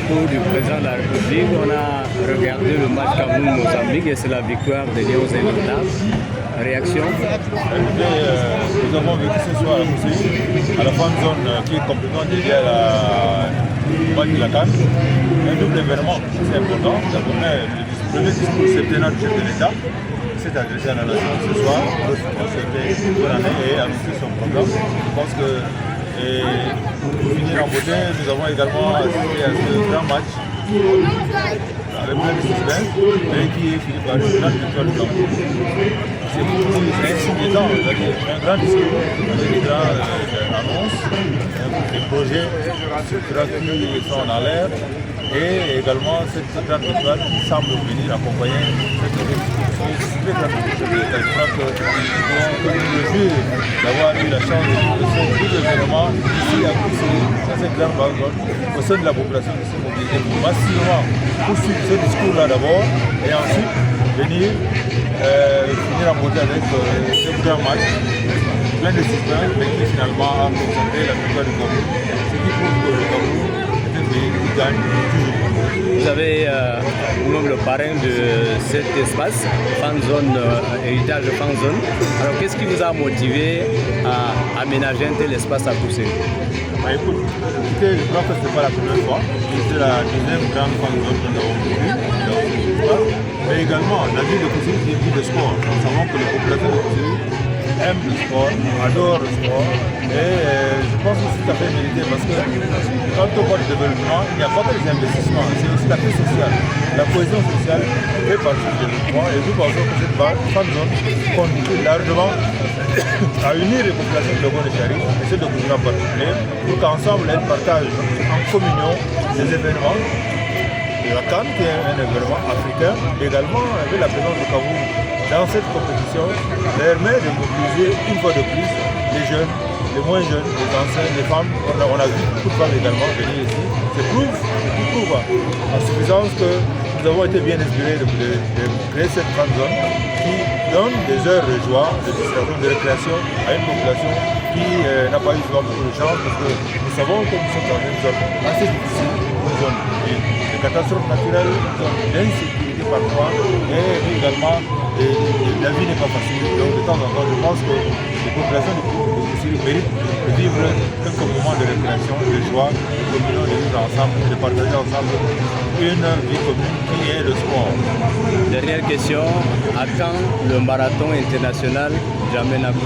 discours du président de la République, on a regardé le match Cameroun-Mozambique et c'est la victoire des Lions indomptables. Réaction? Nous avons vécu ce soir à la fan zone qui est complètement dédiée à la match de la CAN. Un double événement, c'est important. D'abord, le premier discours septennal du chef de l'État s'est adressé à la nation ce soir pour souhaiter bonne année et annoncer son programme. Je pense que pour finir en beauté, nous avons également assisté à ce grand match avec plein de suspense, mais qui est fini par une grande victoire du Cameroun. C'est intimidant, un grand discours avec des grandes annonces, des projets qui sont en l'air et également cette grande victoire qui semble venir accompagner cette très grande victoire. Je crois que nous pouvons nous réjouir d'avoir eu la chance de ce double événement ici à Bruxelles, dans cette grande zone, au sein de la population de se mobiliser massivement pour suivre ce discours-là d'abord et ensuite venir finir en beauté avec ce grand match plein de suspense mais qui finalement a concentré la victoire du Cameroun. Ce qui prouve que le Cameroun est un pays qui gagne toujours. Vous avez vous-même le parrain de cet espace, fan zone, héritage de fan zone. Alors qu'est-ce qui vous a motivé à aménager un tel espace à Bruxelles? Écoute, je crois que ce n'est pas la première fois. C'est la deuxième grande fan zone que nous avons vécue. Mais également, la ville de Bruxelles est une ville de sport. Nous savons que les populations de Bruxelles aiment le sport, adorent le sport. Et je pense que c'est tout à fait mérité parce que quand on parle de développement, il n'y a pas que les investissements, c'est aussi la paix sociale. La cohésion sociale fait partie du développement et nous pensons que cette fan zone contribue largement à unir les populations de Logone et Chari et celles de Bruxelles en particulier pour qu'ensemble elles partagent en communion des événements. La CAN, qui est un événement africain, également avec la présence du Cameroun dans cette compétition, permet de mobiliser une fois de plus les jeunes, les moins jeunes, les anciens, les femmes. On a vu beaucoup de femmes également venir ici. C'est prouve en suffisance que nous avons été bien inspirés de créer cette grande zone qui donne des heures de joie, de distraction, de récréation à une population qui n'a pas eu souvent beaucoup de chance parce que nous savons que nous sommes dans une zone assez difficile, une zone de catastrophes naturelles, une zone d'insécurité parfois et également la vie n'est pas facile. Donc de temps en temps, je pense que les populations de Bruxelles méritent de vivre un moment de récréation, de joie, de communion, de vivre ensemble, de partager ensemble une vie commune qui est le sport. Dernière question, à quand le marathon international Jamena Bruxelles?